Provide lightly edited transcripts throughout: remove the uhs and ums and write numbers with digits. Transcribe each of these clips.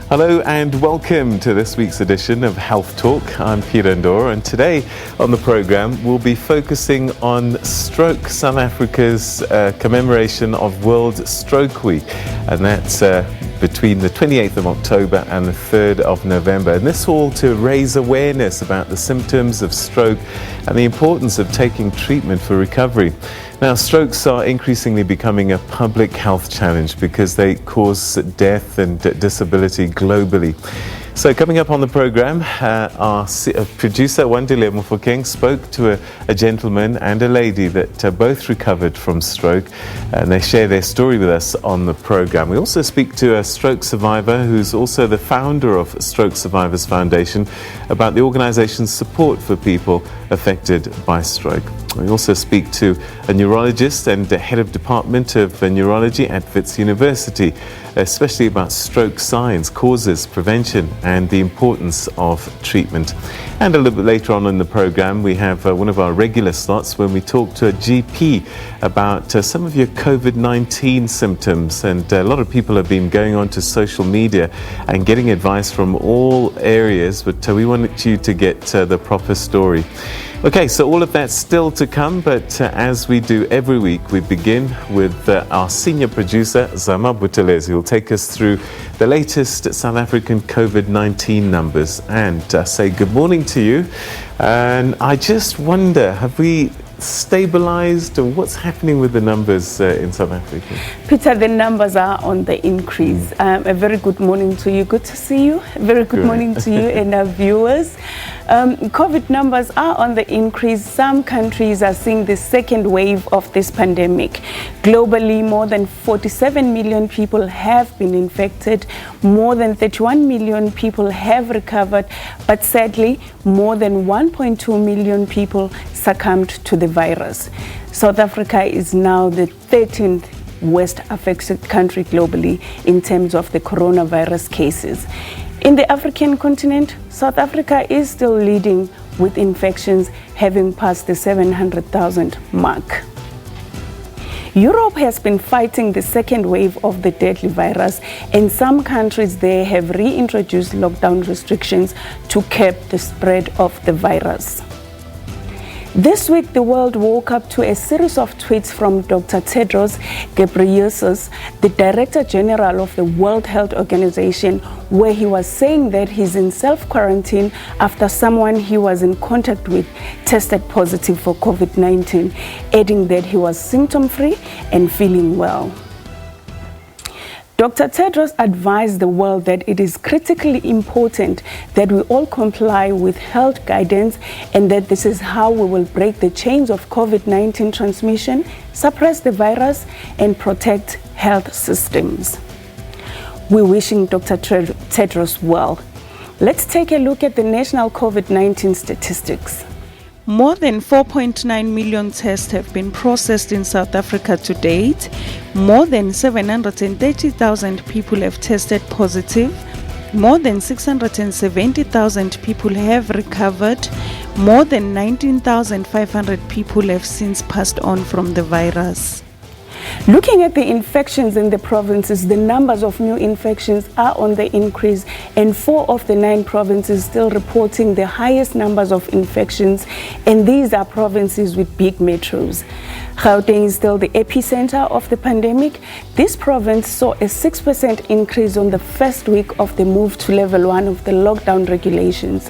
Hello and welcome to this week's edition of Health Talk. I'm Peter Ndora, and today on the program we'll be focusing on stroke, South Africa's commemoration of World Stroke Week, and that's between the 28th of October and the 3rd of November. And this all to raise awareness about the symptoms of stroke and the importance of taking treatment for recovery. Now, strokes are increasingly becoming a public health challenge because they cause death and disability globally. So coming up on the program, our producer Wandile Mufokeng spoke to a gentleman and a lady that both recovered from stroke, and they share their story with us on the program. We also speak to a stroke survivor who's also the founder of Stroke Survivors Foundation about the organization's support for people affected by stroke. We also speak to a neurologist and the head of Department of Neurology at Wits University, especially about stroke science, causes, prevention, and the importance of treatment. And a little bit later on in the program, we have one of our regular slots when we talk to a GP about some of your COVID-19 symptoms. And a lot of people have been going on to social media and getting advice from all areas, but we wanted you to get the proper story. Okay, so all of that's still to come, but as we do every week, we begin with our senior producer, Zama Buthelezi, who will take us through the latest South African COVID-19 numbers. And say good morning to you. And I just wonder, have we stabilized, or what's happening with the numbers in South Africa? Peter, the numbers are on the increase. A very good morning to you. Good to see you. A very good morning to you and our viewers. COVID numbers are on the increase. Some countries are seeing the second wave of this pandemic. Globally, more than 47 million people have been infected. More than 31 million people have recovered. But sadly, more than 1.2 million people succumbed to the virus. South Africa is now the 13th worst affected country globally in terms of the coronavirus cases. In the African continent, South Africa is still leading with infections, having passed the 700,000 mark. Europe has been fighting the second wave of the deadly virus, and some countries there have reintroduced lockdown restrictions to curb the spread of the virus. This week, the world woke up to a series of tweets from Dr. Tedros Ghebreyesus, the Director General of the World Health Organization, where he was saying that he's in self-quarantine after someone he was in contact with tested positive for COVID-19, adding that he was symptom-free and feeling well. Dr. Tedros advised the world that it is critically important that we all comply with health guidance, and that this is how we will break the chains of COVID-19 transmission, suppress the virus, and protect health systems. We're wishing Dr. Tedros well. Let's take a look at the national COVID-19 statistics. More than 4.9 million tests have been processed in South Africa to date. More than 730,000 people have tested positive. More than 670,000 people have recovered. More than 19,500 people have since passed on from the virus. Looking at the infections in the provinces, the numbers of new infections are on the increase, and 4 of the 9 provinces still reporting the highest numbers of infections, and these are provinces with big metros. Gauteng is still the epicenter of the pandemic. This province saw a 6% increase on the first week of the move to level 1 of the lockdown regulations.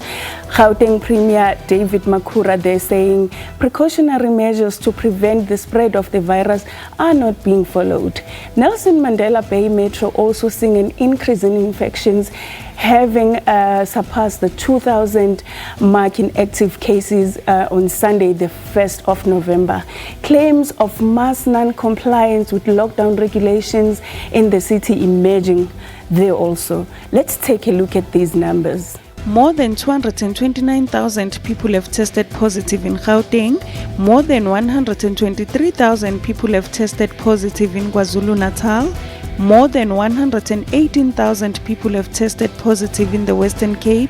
Gauteng Premier David Makhura there saying precautionary measures to prevent the spread of the virus are not being followed. Nelson Mandela Bay Metro also seeing an increase in infections, having surpassed the 2,000 mark in active cases on Sunday, the 1st of November. Claims of mass non-compliance with lockdown regulations in the city emerging there also. Let's take a look at these numbers. More than 229,000 people have tested positive in Gauteng. More than 123,000 people have tested positive in KwaZulu-Natal. More than 118,000 people have tested positive in the Western Cape.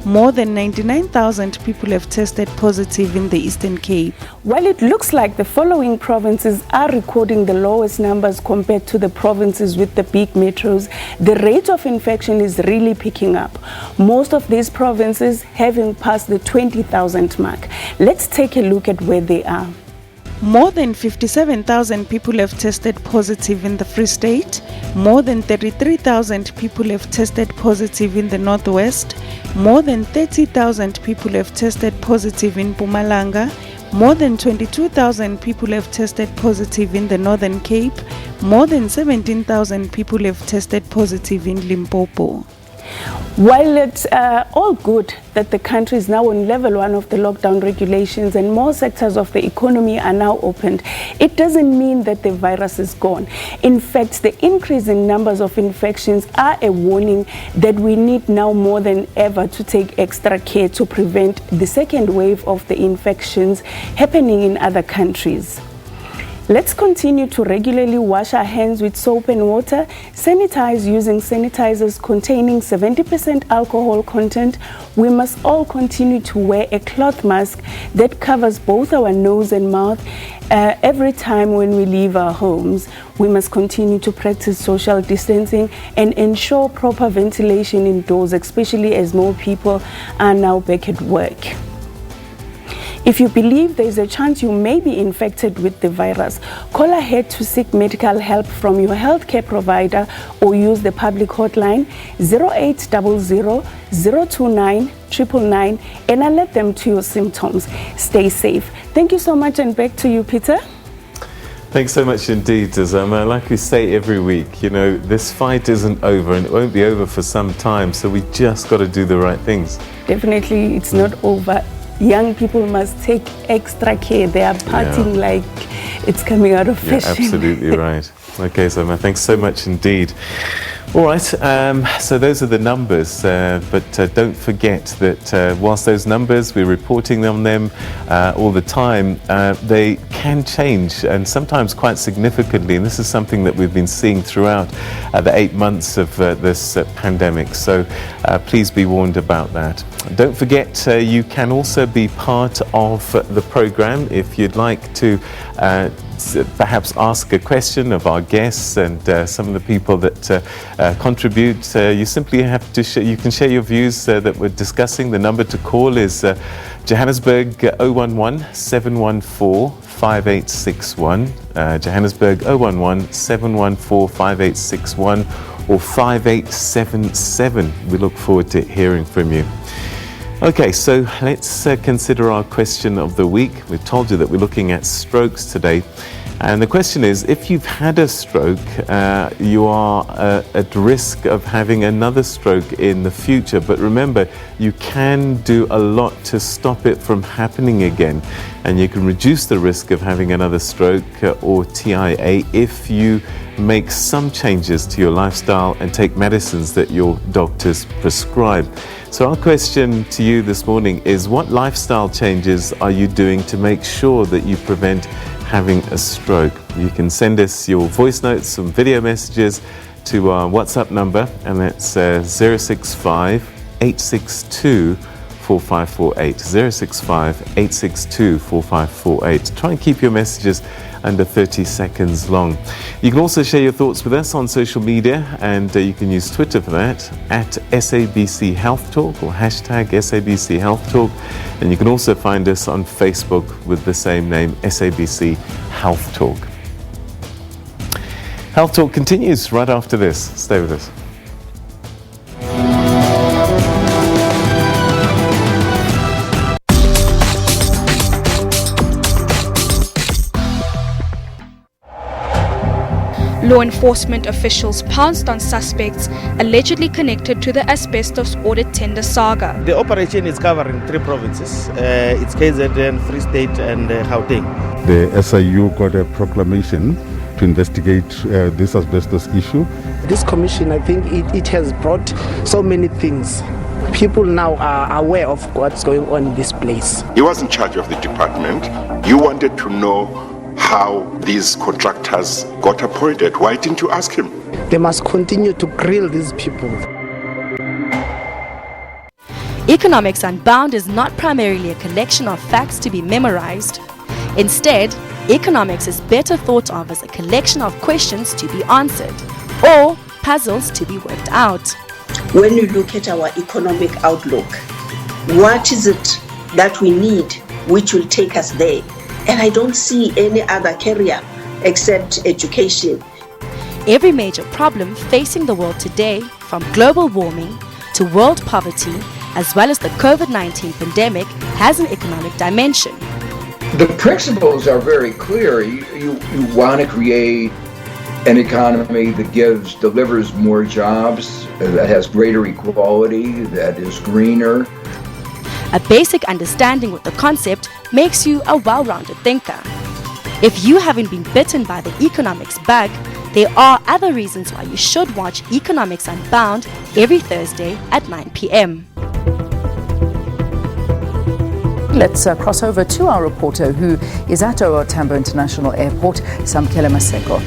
more than 99,000 people have tested positive in the Eastern Cape. While it looks like the following provinces are recording the lowest numbers compared to the provinces with the big metros, the rate of infection is really picking up. Most of these provinces having passed the 20,000 mark. Let's take a look at where they are. More than 57,000 people have tested positive in the Free State. More than 33,000 people have tested positive in the Northwest. More than 30,000 people have tested positive in Mpumalanga. More than 22,000 people have tested positive in the Northern Cape. More than 17,000 people have tested positive in Limpopo. While it's all good that the country is now on level 1 of the lockdown regulations and more sectors of the economy are now opened, it doesn't mean that the virus is gone. In fact, the increase in numbers of infections are a warning that we need now more than ever to take extra care to prevent the second wave of the infections happening in other countries. Let's continue to regularly wash our hands with soap and water, sanitize using sanitizers containing 70% alcohol content. We must all continue to wear a cloth mask that covers both our nose and mouth every time when we leave our homes. We must continue to practice social distancing and ensure proper ventilation indoors, especially as more people are now back at work. If you believe there is a chance you may be infected with the virus, call ahead to seek medical help from your healthcare provider or use the public hotline 0800 029 999 and alert them to your symptoms. Stay safe. Thank you so much, and back to you, Peter. Thanks so much indeed, Azama. Like we say every week, you know, this fight isn't over and it won't be over for some time, so we just got to do the right things. Definitely, it's not over. Young people must take extra care. They are partying like it's coming out of fashion. Yeah, absolutely right. Okay, Zama, thanks so much indeed. All right, so those are the numbers, but don't forget that whilst those numbers, we're reporting on them all the time, they can change, and sometimes quite significantly, and this is something that we've been seeing throughout the 8 months of this pandemic, so please be warned about that. Don't forget, you can also be part of the program if you'd like to perhaps ask a question of our guests and some of the people that contribute. You simply have to you can share your views that we're discussing. The number to call is Johannesburg 011 714 5861, Johannesburg 011 714 5861 or 5877. We look forward to hearing from you. Okay, so let's consider our question of the week. We've told you that we're looking at strokes today. And the question is, if you've had a stroke, you are at risk of having another stroke in the future. But remember, you can do a lot to stop it from happening again. And you can reduce the risk of having another stroke or TIA if you make some changes to your lifestyle and take medicines that your doctors prescribe. So our question to you this morning is, what lifestyle changes are you doing to make sure that you prevent having a stroke? You can send us your voice notes, some video messages to our WhatsApp number, and that's 065 862 4548, 065 862 4548. Try and keep your messages under 30 seconds long. You can also share your thoughts with us on social media, and you can use Twitter for that, at SABC Health Talk or hashtag SABC Health Talk. And you can also find us on Facebook with the same name, SABC Health Talk. Health Talk continues right after this. Stay with us. Law enforcement officials pounced on suspects allegedly connected to the asbestos audit tender saga. The operation is covering 3 provinces. It's KZN, Free State and Gauteng. The SIU got a proclamation to investigate this asbestos issue. This commission, I think it has brought so many things. People now are aware of what's going on in this place. He was in charge of the department. You wanted to know how these contractors got appointed. Why didn't you ask him? They must continue to grill these people. Economics Unbound is not primarily a collection of facts to be memorized. Instead, economics is better thought of as a collection of questions to be answered or puzzles to be worked out. When you look at our economic outlook, what is it that we need which will take us there? And I don't see any other career except education. Every major problem facing the world today, from global warming to world poverty, as well as the COVID-19 pandemic, has an economic dimension. The principles are very clear. You want to create an economy that delivers more jobs, that has greater equality, that is greener. A basic understanding with the concept makes you a well-rounded thinker. If you haven't been bitten by the economics bug, there are other reasons why you should watch Economics Unbound every Thursday at 9 p.m. Let's cross over to our reporter who is at our Tambo International Airport, Samkele Maseko.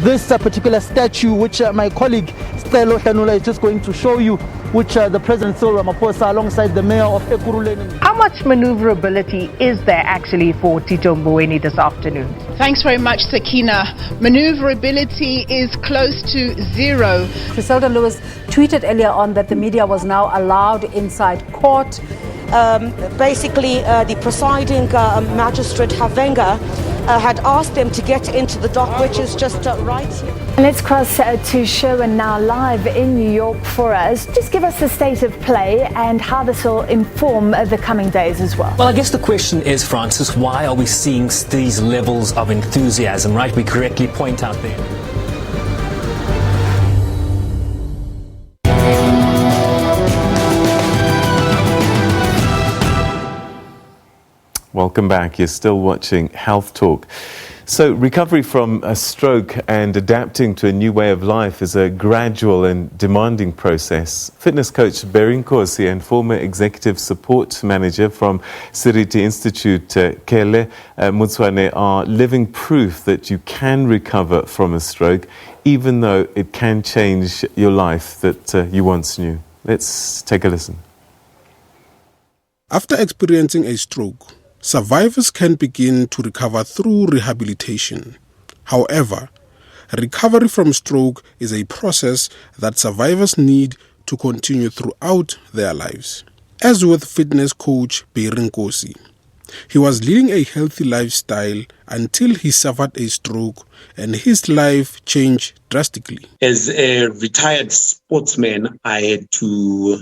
This particular statue, which my colleague Stelo Hlanula is just going to show you, which the President Cyril Ramaphosa alongside the Mayor of Ekurhuleni. How much maneuverability is there actually for Tito Mboweni this afternoon? Thanks very much, Sakina. Maneuverability is close to zero. Griselda Lewis tweeted earlier on that the media was now allowed inside court. Basically, the presiding magistrate Havenga had asked them to get into the dock, which is just right here. Let's cross to Sherwin now live in New York for us. Just give us the state of play and how this will inform the coming days as well. Well, I guess the question is, Francis, why are we seeing these levels of enthusiasm, right? We correctly point out there. Welcome back. You're still watching Health Talk. So recovery from a stroke and adapting to a new way of life is a gradual and demanding process. Fitness coach Berin Nkosi and former executive support manager from Siriti Institute, Kele Mutswane, are living proof that you can recover from a stroke, even though it can change your life that you once knew. Let's take a listen. After experiencing a stroke, survivors can begin to recover through rehabilitation. However, recovery from stroke is a process that survivors need to continue throughout their lives. As with fitness coach Berin Nkosi, he was leading a healthy lifestyle until he suffered a stroke and his life changed drastically. As a retired sportsman, I had to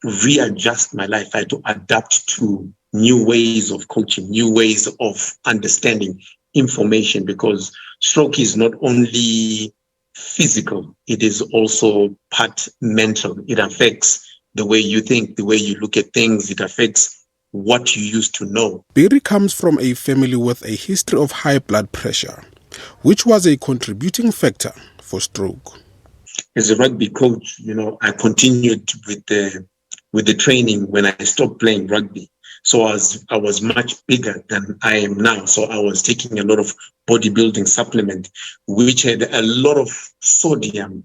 readjust my life. I had to adapt to new ways of coaching, new ways of understanding information, because stroke is not only physical, it is also part mental. It affects the way you think, the way you look at things. It affects what you used to know. Berry comes from a family with a history of high blood pressure, which was a contributing factor for stroke. As a rugby coach, I continued with the training when I stopped playing rugby. So I was much bigger than I am now. So I was taking a lot of bodybuilding supplement, which had a lot of sodium,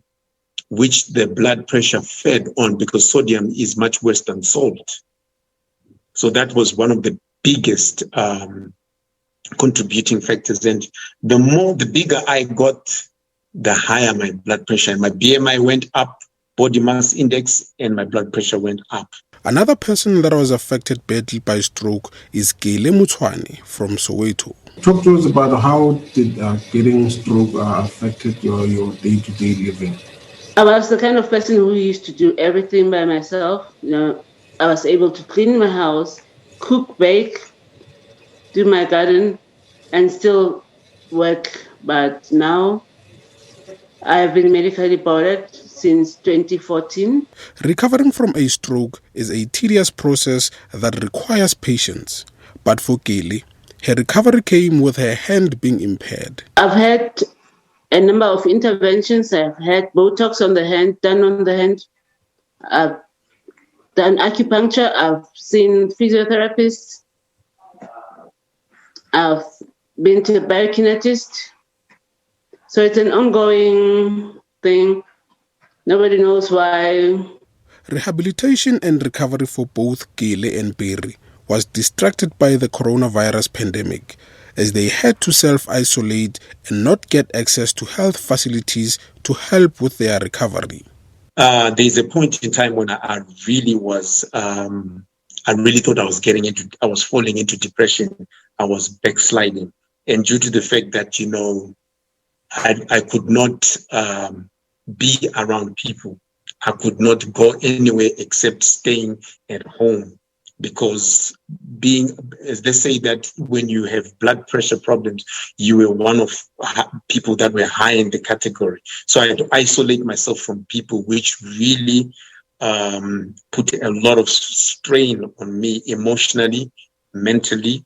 which the blood pressure fed on, because sodium is much worse than salt. So that was one of the biggest contributing factors. And the bigger I got, the higher my blood pressure. My BMI went up, body mass index, and my blood pressure went up. Another person that was affected badly by stroke is Kele Mutswane from Soweto. Talk to us about how did getting stroke affected your day-to-day living. I was the kind of person who used to do everything by myself. I was able to clean my house, cook, bake, do my garden, and still work. But now I have been medically boarded since 2014. Recovering from a stroke is a tedious process that requires patience. But for Kele, her recovery came with her hand being impaired. I've had a number of interventions. I've had Botox on the hand, done on the hand. I've done acupuncture. I've seen physiotherapists. I've been to a biokinetist. So it's an ongoing thing. Nobody knows why. rehabilitation and recovery for both Kele and Perry was distracted by the coronavirus pandemic, as they had to self-isolate and not get access to health facilities to help with their recovery. There's a point in time when I really was, I really thought I was falling into depression. I was backsliding. And due to the fact that, I could not be around people. I could not go anywhere except staying at home, because as they say that when you have blood pressure problems, you were one of people that were high in the category. So I had to isolate myself from people, which really put a lot of strain on me emotionally, mentally.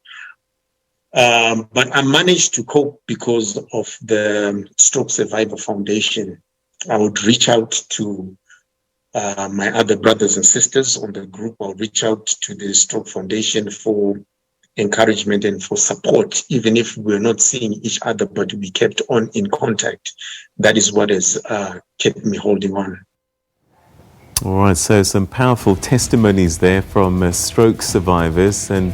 But I managed to cope because of the Stroke Survivor Foundation. I would reach out to my other brothers and sisters on the group. I'll reach out to the Stroke Foundation for encouragement and for support, even if we're not seeing each other, but we kept on in contact. That is what has kept me holding on. All right, so some powerful testimonies there from stroke survivors, and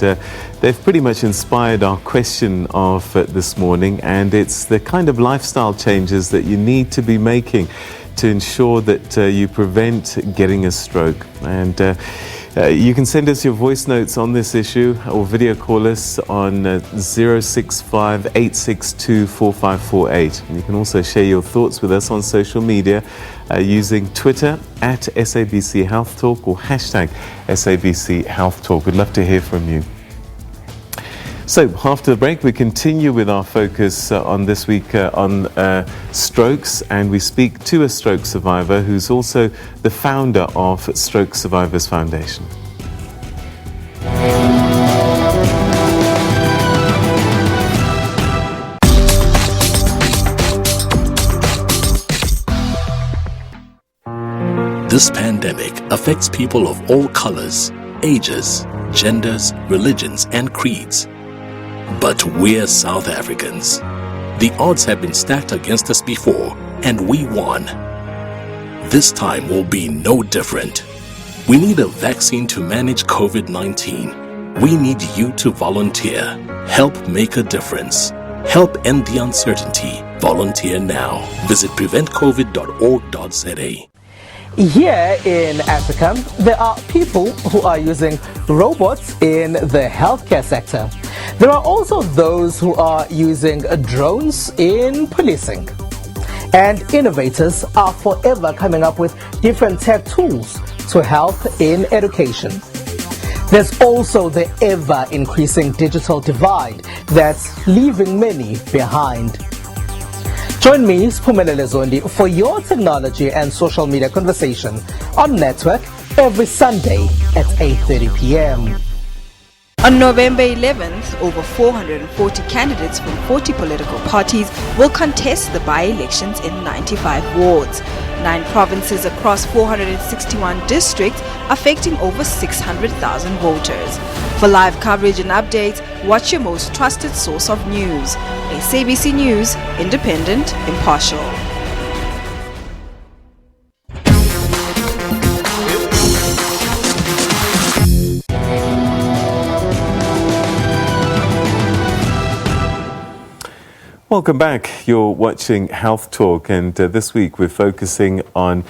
they've pretty much inspired our question of this morning, and it's the kind of lifestyle changes that you need to be making to ensure that you prevent getting a stroke. And you can send us your voice notes on this issue or video call us on 065 862 4548. And you can also share your thoughts with us on social media using Twitter at SABC Health Talk or hashtag SABC Health Talk. We'd love to hear from you. So after the break, we continue with our focus on this week on strokes, and we speak to a stroke survivor who's also the founder of Stroke Survivors Foundation. This pandemic affects people of all colors, ages, genders, religions, and creeds. But we're South Africans. The odds have been stacked against us before, and we won. This time will be no different. We need a vaccine to manage COVID-19. We need you to volunteer. Help make a difference. Help end the uncertainty. Volunteer now. Visit preventcovid.org.za. Here in Africa, there are people who are using robots in the healthcare sector. There are also those who are using drones in policing. And innovators are forever coming up with different tech tools to help in education. There's also the ever-increasing digital divide that's leaving many behind. Join me, Siphumelele Zondi, for your technology and social media conversation on Network every Sunday at 8:30 p.m. On November 11th, over 440 candidates from 40 political parties will contest the by-elections in 95 wards, 9 provinces across 461 districts, affecting over 600,000 voters. For live coverage and updates, watch your most trusted source of news. SABC News, independent, impartial. Welcome back. You're watching Health Talk, and this week we're focusing on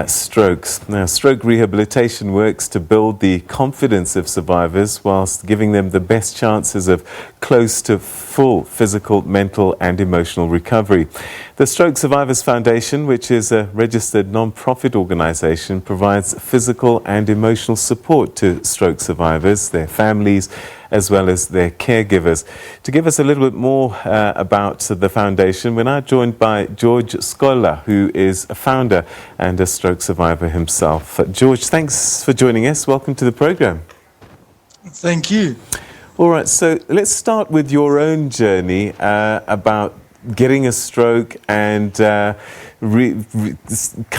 strokes. Now, stroke rehabilitation works to build the confidence of survivors whilst giving them the best chances of close to full physical, mental and emotional recovery. The Stroke Survivors Foundation, which is a registered non-profit organisation, provides physical and emotional support to stroke survivors, their families, as well as their caregivers. To give us a little bit more about the foundation, we're now joined by George Skola, who is a founder and a stroke survivor himself. George, thanks for joining us. Welcome to the program. Thank you. All right, so let's start with your own journey about getting a stroke and kind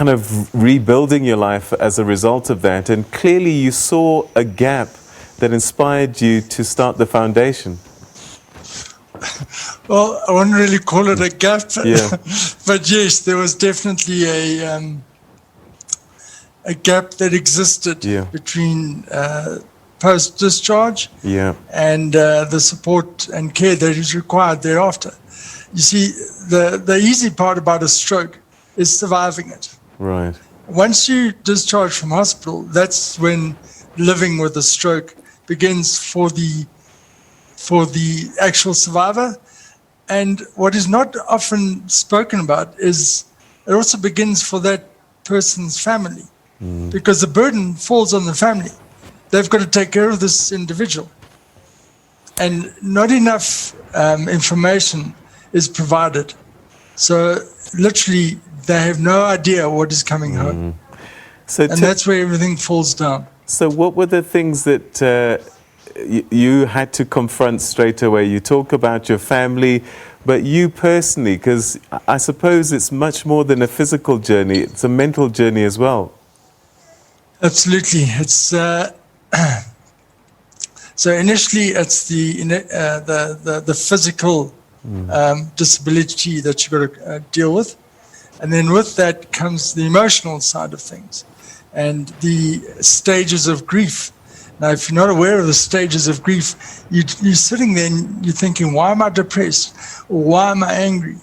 of rebuilding your life as a result of that. And clearly you saw a gap that inspired you to start the foundation. Well, I wouldn't really call it a gap, yeah. But yes, there was definitely a gap that existed between post-discharge and the support and care that is required thereafter. You see, the easy part about a stroke is surviving it. Right. Once you discharge from hospital, that's when living with a stroke begins for the actual survivor. And what is not often spoken about is it also begins for that person's family, because the burden falls on the family. They've got to take care of this individual. And not enough information is provided. So literally, they have no idea what is coming home. And that's where everything falls down. So what were the things that you had to confront straight away? You talk about your family, but you personally, because I suppose it's much more than a physical journey, it's a mental journey as well. Absolutely. It's so initially it's the physical disability that you've got to deal with. And then with that comes the emotional side of things and the stages of grief. Now, if you're not aware of the stages of grief, you're sitting there and you're thinking, why am I depressed? Or why am I angry?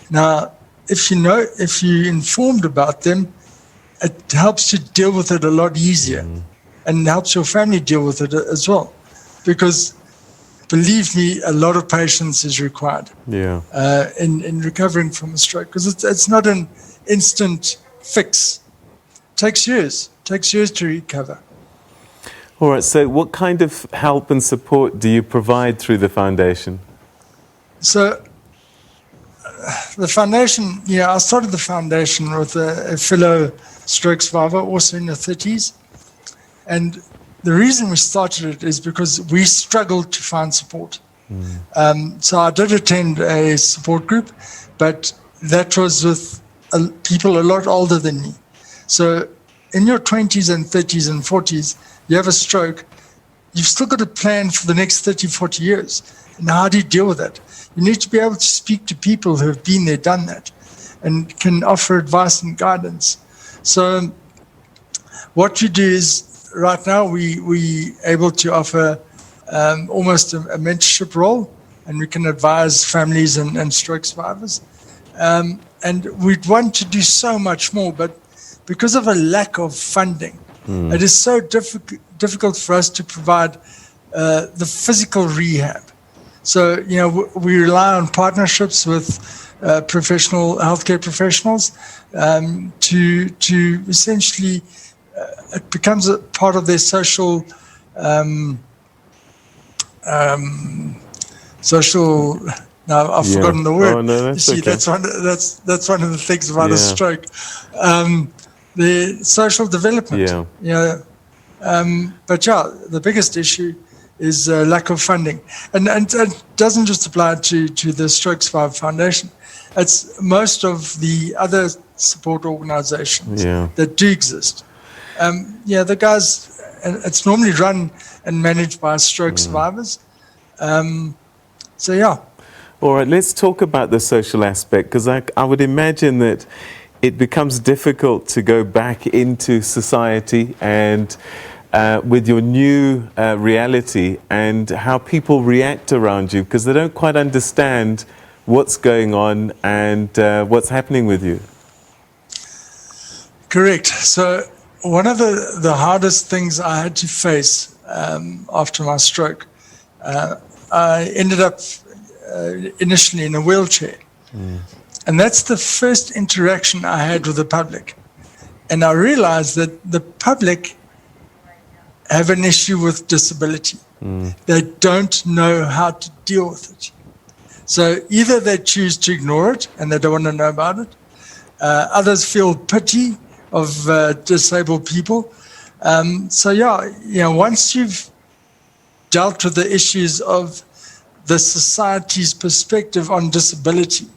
Now, if you're informed about them, it helps you deal with it a lot easier and helps your family deal with it as well. Because believe me, a lot of patience is required in recovering from a stroke, because it's not an instant fix. It takes years to recover. All right, so what kind of help and support do you provide through the foundation? So the foundation, I started the foundation with a fellow stroke survivor, also in her 30s. And the reason we started it is because we struggled to find support. So I did attend a support group, but that was with people a lot older than me. So in your 20s and 30s and 40s, you have a stroke, you've still got to plan for the next 30, 40 years. And how do you deal with that? You need to be able to speak to people who have been there, done that, and can offer advice and guidance. So what we do is, right now, we able to offer almost a mentorship role, and we can advise families and stroke survivors. And we'd want to do so much more, but because of a lack of funding, it is so difficult for us to provide the physical rehab. So, we rely on partnerships with professional healthcare professionals to essentially it becomes a part of their social Now I've forgotten the word. Oh, no, that's you see, okay. that's one of the things about a stroke. The social development. But the biggest issue is lack of funding, and it doesn't just apply to the Stroke Survivor Foundation. It's most of the other support organizations that do exist. The guys, it's normally run and managed by stroke survivors. All right, let's talk about the social aspect, because I would imagine that it becomes difficult to go back into society and with your new reality and how people react around you, because they don't quite understand what's going on and what's happening with you. Correct. So one of the hardest things I had to face after my stroke, I ended up initially in a wheelchair. And that's the first interaction I had with the public. And I realized that the public have an issue with disability. They don't know how to deal with it. So either they choose to ignore it and they don't want to know about it. Others feel pity of disabled people. Once you've dealt with the issues of the society's perspective on disability,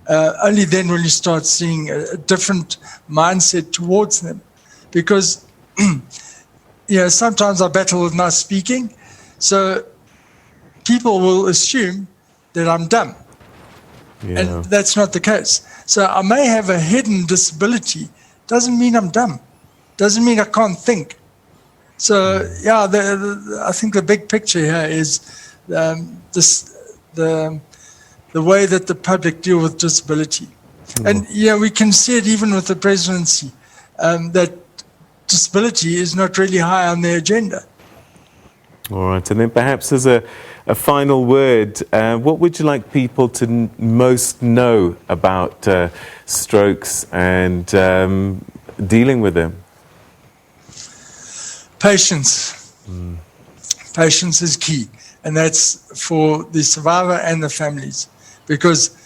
only then will you start seeing a different mindset towards them. Because, sometimes I battle with my speaking, so people will assume that I'm dumb. And that's not the case. So I may have a hidden disability, doesn't mean I'm dumb. doesn't mean I can't think. So yeah, I think the big picture here is the way that the public deal with disability, and we can see it even with the presidency, that disability is not really high on their agenda. All right, and then perhaps as a final word, what would you like people to most know about strokes and dealing with them? Patience. Patience is key, and that's for the survivor and the families, because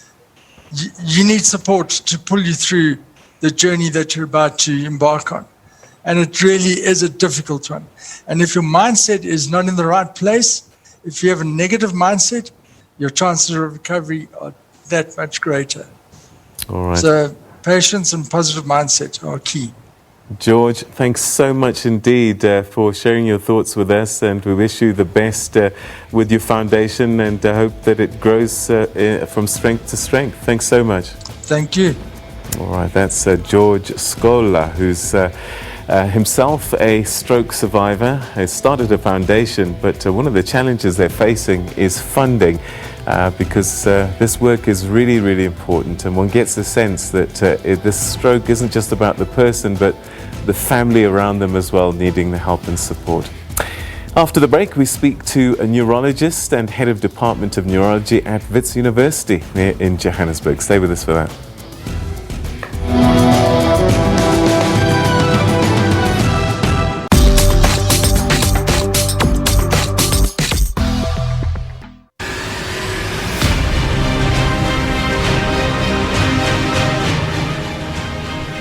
you need support to pull you through the journey that you're about to embark on. And it really is a difficult one. And if your mindset is not in the right place, if you have a negative mindset, your chances of recovery are that much greater. All right. So patience and positive mindset are key. George, thanks so much indeed for sharing your thoughts with us, and we wish you the best with your foundation, and hope that it grows from strength to strength. Thanks so much. Thank you. All right, that's George Scola, who's himself a stroke survivor, has started a foundation, but one of the challenges they're facing is funding, because this work is really, really important, and one gets the sense that this stroke isn't just about the person, but the family around them as well, needing the help and support. After the break, we speak to a neurologist and head of Department of Neurology at Wits University here in Johannesburg. Stay with us for that.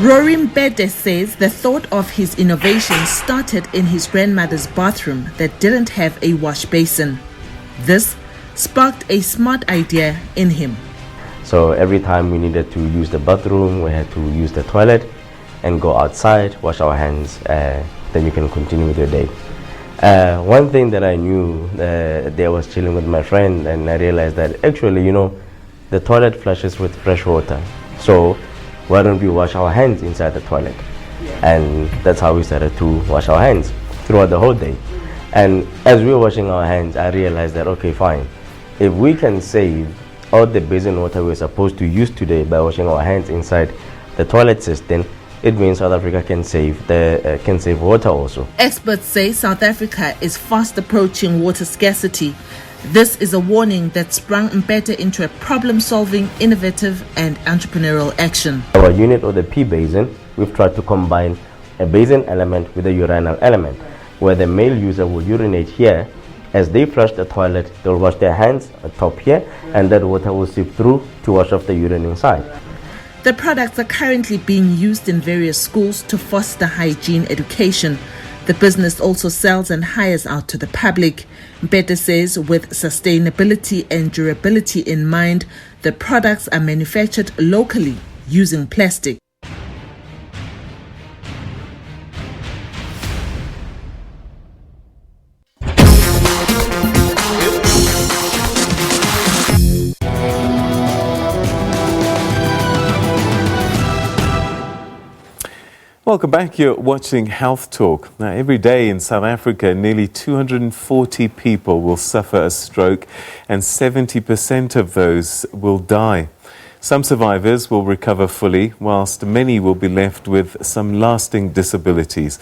Rory Mbede says the thought of his innovation started in his grandmother's bathroom that didn't have a wash basin. This sparked a smart idea in him. So every time we needed to use the bathroom, we had to use the toilet and go outside, wash our hands, then you can continue with your day. One thing that I knew, I was chilling with my friend, and I realized that actually, the toilet flushes with fresh water. So why don't we wash our hands inside the toilet? And that's how we started to wash our hands throughout the whole day. And as we were washing our hands, I realized that, okay, fine. If we can save all the basin water we're supposed to use today by washing our hands inside the toilet system, it means South Africa can save water also. Experts say South Africa is fast approaching water scarcity. This is a warning that sprung Mbede into a problem-solving, innovative and entrepreneurial action. Our unit, or the P basin, we've tried to combine a basin element with a urinal element, where the male user will urinate here. As they flush the toilet, they'll wash their hands atop here, and that water will seep through to wash off the urine inside. The products are currently being used in various schools to foster hygiene education. The business also sells and hires out to the public. Mbede says with sustainability and durability in mind, the products are manufactured locally using plastic. Welcome back. You're watching Health Talk. Now, every day in South Africa, nearly 240 people will suffer a stroke, and 70% of those will die. Some survivors will recover fully, whilst many will be left with some lasting disabilities.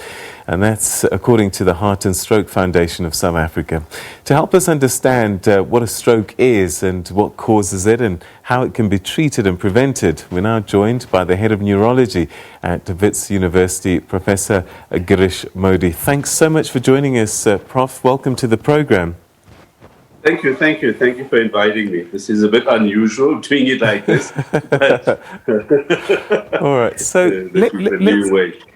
And that's according to the Heart and Stroke Foundation of South Africa. To help us understand what a stroke is and what causes it and how it can be treated and prevented, we're now joined by the head of neurology at Wits University, Professor Girish Modi. Thanks so much for joining us, Prof. Welcome to the program. Thank you for inviting me. This is a bit unusual, doing it like this. All right, so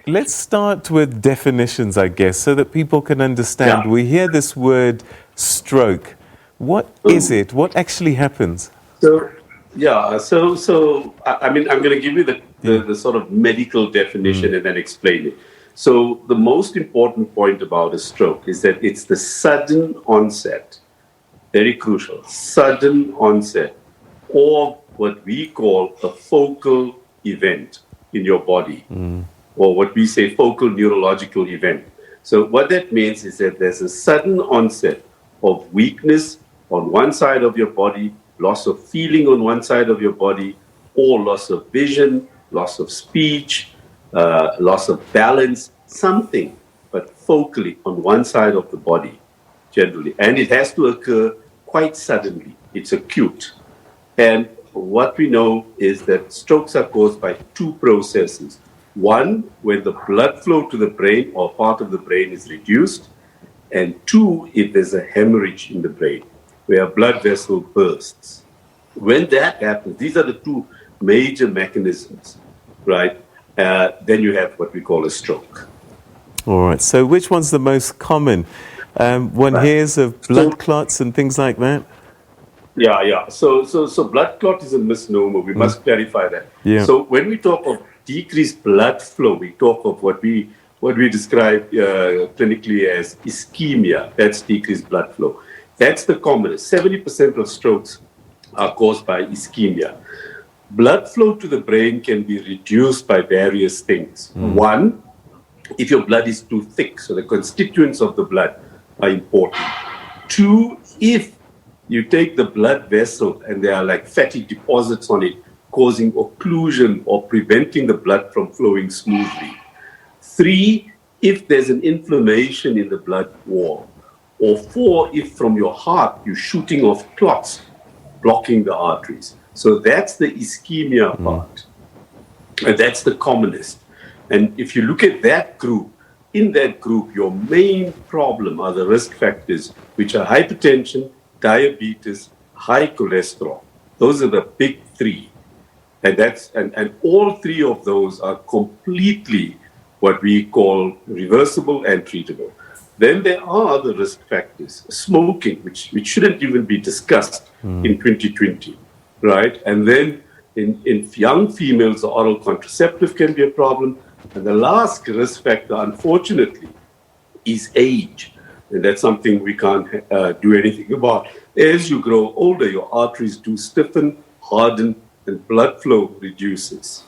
let's start with definitions, I guess, so that people can understand. Yeah. We hear this word stroke. What is it? What actually happens? So I'm going to give you the sort of medical definition and then explain it. So the most important point about a stroke is that it's the sudden onset, very crucial, sudden onset, or what we call a focal event in your body. or what we say focal neurological event. So what that means is that there's a sudden onset of weakness on one side of your body, loss of feeling on one side of your body, or loss of vision, loss of speech, loss of balance, something, but focally on one side of the body, generally. And it has to occur quite suddenly. It's acute. And what we know is that strokes are caused by two processes. One, when the blood flow to the brain or part of the brain is reduced. And two, if there's a hemorrhage in the brain, where a blood vessel bursts. When that happens, these are the two major mechanisms, right? Then you have what we call a stroke. All right. So which one's the most common? One hears of blood clots and things like that? Yeah. So blood clot is a misnomer. We must clarify that. Yeah. So when we talk of decreased blood flow, we talk of what we describe clinically as ischemia. That's decreased blood flow. That's the commonest. 70% of strokes are caused by ischemia. Blood flow to the brain can be reduced by various things. One, if your blood is too thick, so the constituents of the blood are important. Two, if you take the blood vessel and there are like fatty deposits on it, causing occlusion or preventing the blood from flowing smoothly. Three, if there's an inflammation in the blood wall. Or four, if from your heart you're shooting off clots, blocking the arteries. So that's the ischemia part. And that's the commonest. And if you look at that group, in that group, your main problem are the risk factors, which are hypertension, diabetes, high cholesterol. Those are the big three. And all three of those are completely what we call reversible and treatable. Then there are other risk factors, smoking, which shouldn't even be discussed in 2020, right? And then in young females, the oral contraceptive can be a problem. And the last risk factor, unfortunately, is age. And that's something we can't do anything about. As you grow older, your arteries do stiffen, harden, and blood flow reduces.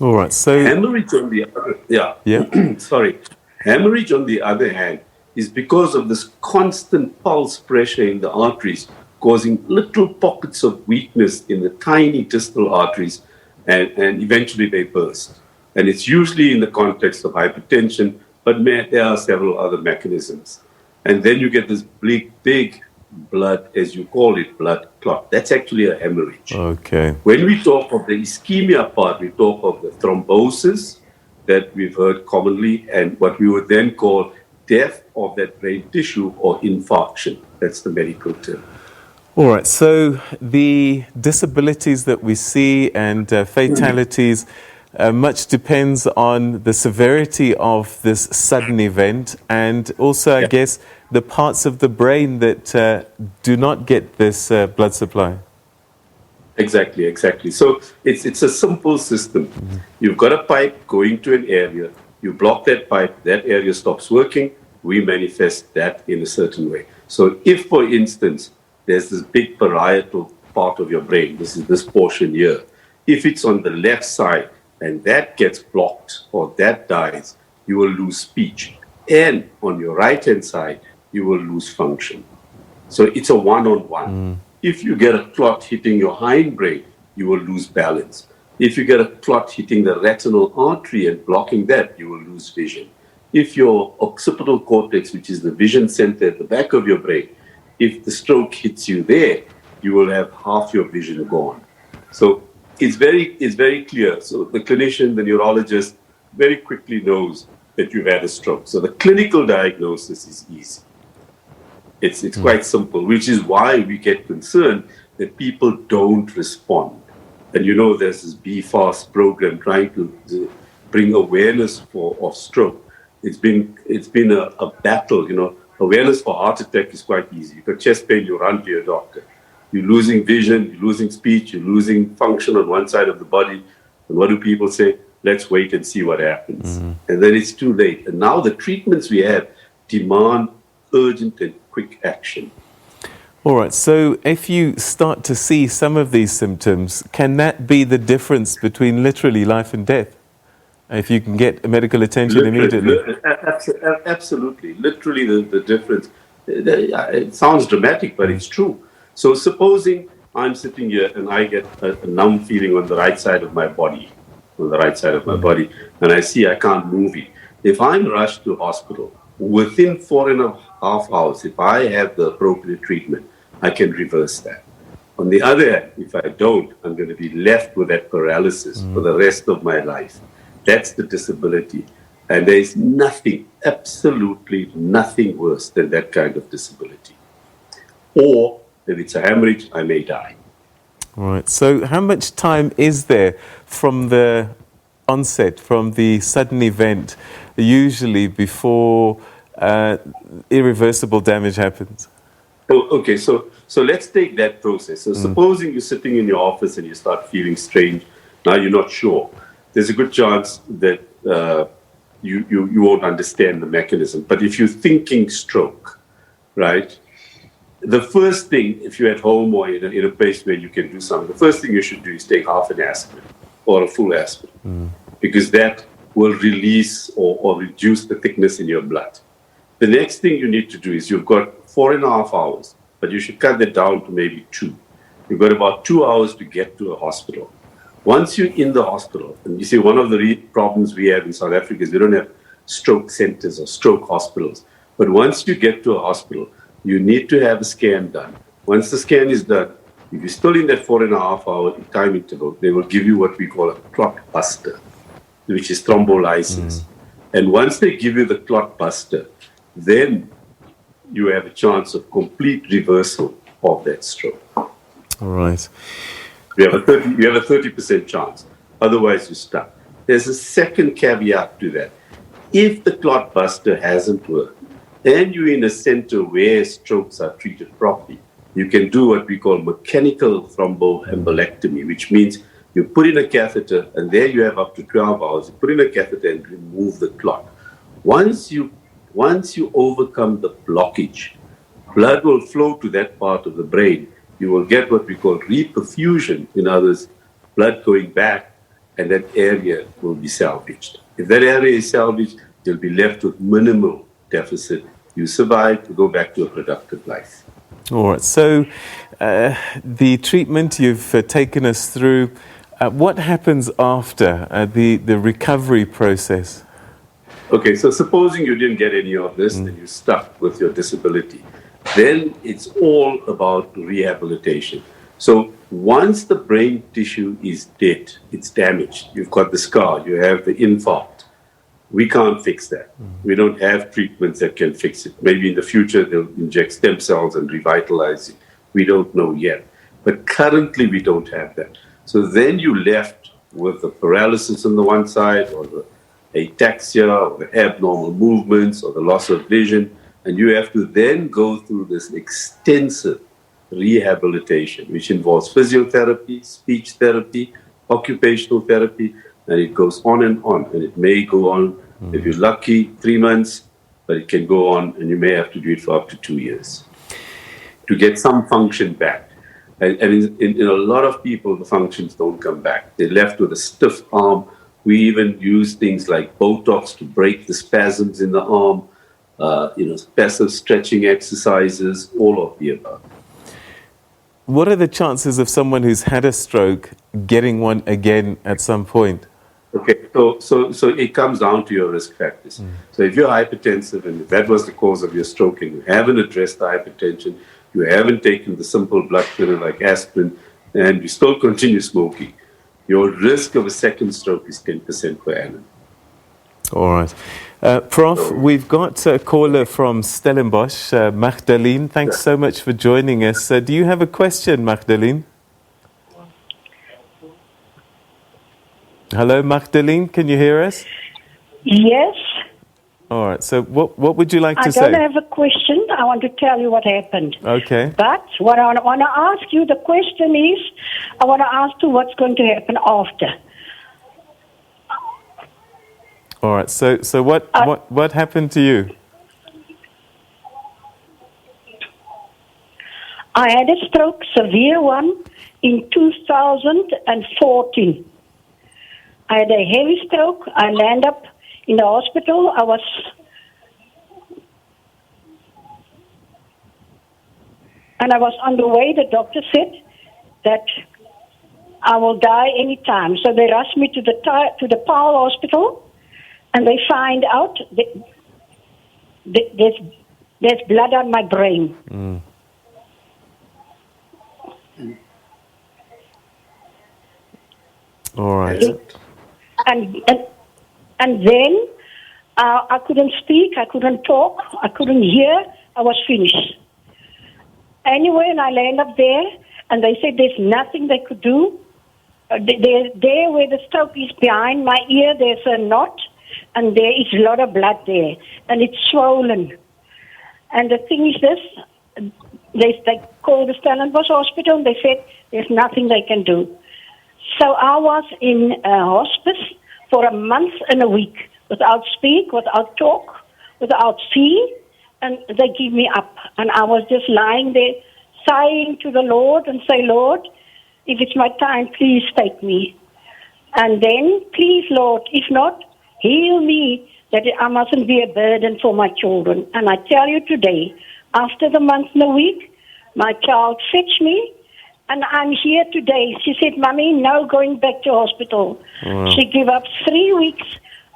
All right, so... Hemorrhage on the other... Sorry. Hemorrhage, on the other hand, is because of this constant pulse pressure in the arteries, causing little pockets of weakness in the tiny distal arteries, and eventually they burst. And it's usually in the context of hypertension, but there are several other mechanisms. And then you get this big blood, as you call it, blood clot. That's actually a hemorrhage. Okay. When we talk of the ischemia part, we talk of the thrombosis that we've heard commonly, and what we would then call death of that brain tissue or infarction. That's the medical term. All right, so the disabilities that we see and fatalities, much depends on the severity of this sudden event, and also, I guess, the parts of the brain that do not get this blood supply. Exactly. So it's a simple system. You've got a pipe going to an area. You block that pipe, that area stops working. We manifest that in a certain way. So if, for instance, there's this big parietal part of your brain, this is this portion here. If it's on the left side and that gets blocked or that dies, you will lose speech. And on your right-hand side, you will lose function. So it's a one-on-one. If you get a clot hitting your hindbrain, you will lose balance. If you get a clot hitting the retinal artery and blocking that, you will lose vision. If your occipital cortex, which is the vision center at the back of your brain, if the stroke hits you there, you will have half your vision gone. So it's very clear. So the clinician, the neurologist, very quickly knows that you've had a stroke. So the clinical diagnosis is easy. It's quite simple, which is why we get concerned that people don't respond. And there's this BFAST program trying to bring awareness of stroke. It's been a battle. Awareness for heart attack is quite easy. You've got chest pain, you run to your doctor. You're losing vision, you're losing speech, you're losing function on one side of the body. And what do people say? Let's wait and see what happens. And then it's too late. And now the treatments we have demand urgent and quick action. All right, so if you start to see some of these symptoms, can that be the difference between literally life and death? if you can get medical attention immediately. Absolutely. Literally the difference. It sounds dramatic, but it's true. So supposing I'm sitting here and I get a numb feeling on the right side of my body, and I see I can't move it. If I'm rushed to hospital, within 4.5 hours, if I have the appropriate treatment, I can reverse that. On the other hand, if I don't, I'm going to be left with that paralysis for the rest of my life. That's the disability. And there's nothing, absolutely nothing worse than that kind of disability. Or if it's a hemorrhage, I may die. Right. So how much time is there from the onset, from the sudden event, usually before irreversible damage happens? Oh, okay, so let's take that process. So supposing you're sitting in your office and you start feeling strange, now you're not sure. There's a good chance that you won't understand the mechanism. But if you're thinking stroke, right, the first thing, if you're at home or in a place where you can do something, the first thing you should do is take half an aspirin or a full aspirin, because that will release or reduce the thickness in your blood. The next thing you need to do is you've got 4.5 hours, but you should cut that down to maybe 2. You've got about 2 hours to get to a hospital. Once you're in the hospital, and you see one of the problems we have in South Africa is we don't have stroke centers or stroke hospitals. But once you get to a hospital, you need to have a scan done. Once the scan is done, if you're still in that 4.5 hour time interval, they will give you what we call a clot buster, which is thrombolysis. And once they give you the clot buster, then you have a chance of complete reversal of that stroke. All right. You have a 30% chance. Otherwise, you're stuck. There's a second caveat to that. If the clot buster hasn't worked, and you're in a center where strokes are treated properly, you can do what we call mechanical thromboembolectomy, which means you put in a catheter, and there you have up to 12 hours. You put in a catheter and remove the clot. Once you overcome the blockage, blood will flow to that part of the brain. You will get what we call reperfusion, in other words, blood going back, and that area will be salvaged. If that area is salvaged, you'll be left with minimal deficit. You survive, you go back to a productive life. All right. So the treatment you've taken us through, what happens after the recovery process? Okay, so supposing you didn't get any of this and you're stuck with your disability, then it's all about rehabilitation. So once the brain tissue is dead, it's damaged, you've got the scar, you have the infarct, we can't fix that. We don't have treatments that can fix it. Maybe in the future they'll inject stem cells and revitalize it. We don't know yet. But currently we don't have that. So then you're left with the paralysis on the one side, or the ataxia, or the abnormal movements, or the loss of vision, and you have to then go through this extensive rehabilitation, which involves physiotherapy, speech therapy, occupational therapy, and it goes on, and it may go on, if you're lucky, 3 months, but it can go on, and you may have to do it for up to 2 years to get some function back. And in a lot of people, the functions don't come back. They're left with a stiff arm. We even use things like Botox to break the spasms in the arm, passive stretching exercises, all of the above. What are the chances of someone who's had a stroke getting one again at some point? Okay, so it comes down to your risk factors. So if you're hypertensive and if that was the cause of your stroke and you haven't addressed the hypertension, you haven't taken the simple blood thinner like aspirin, and you still continue smoking, your risk of a second stroke is 10% per annum. All right. Prof, we've got a caller from Stellenbosch, Magdalene. Thanks so much for joining us. Do you have a question, Magdalene? Hello, Magdalene. Can you hear us? Yes. All right. So what would you like to say? I don't have a question. I want to tell you what happened. Okay. But what I want to ask you, the question is, I want to ask you what's going to happen after. All right. So what happened to you? I had a stroke, severe one, in 2014. I had a heavy stroke. I landed up in the hospital. I was on the way. The doctor said that I will die any time. So they rushed me to the Paarl Hospital, and they find out that there's blood on my brain. All right. And then I couldn't speak, I couldn't talk, I couldn't hear. I was finished. Anyway, and I landed up there, and they said there's nothing they could do. There where the stroke is behind my ear, there's a knot, and there is a lot of blood there, and it's swollen. And the thing is this, they called the Stellenbosch Hospital, and they said there's nothing they can do. So I was in hospice for a month and a week, without speak, without talk, without see, and they give me up. And I was just lying there, sighing to the Lord and say, Lord, if it's my time, please take me. And then, please, Lord, if not, heal me, that I mustn't be a burden for my children. And I tell you today, after the month and a week, my child fetched me, and I'm here today. She said, Mommy, no going back to hospital. Wow. She gave up 3 weeks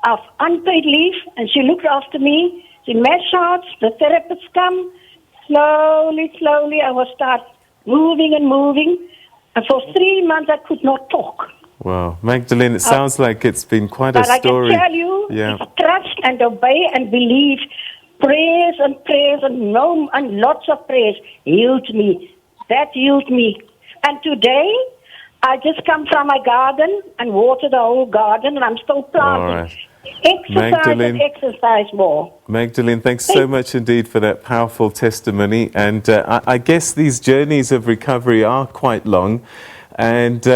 of unpaid leave, and she looked after me. She massaged, the therapists come. Slowly, I was start moving. And for 3 months, I could not talk. Wow. Magdalene, it sounds like it's been quite a But story. I can tell you, it's trust and obey and believe. Prayers and lots of prayers healed me. That healed me. And today, I just come from my garden and water the whole garden, and I'm still planting. All right. Exercise more. Magdalene, thanks so much indeed for that powerful testimony. And I guess these journeys of recovery are quite long, and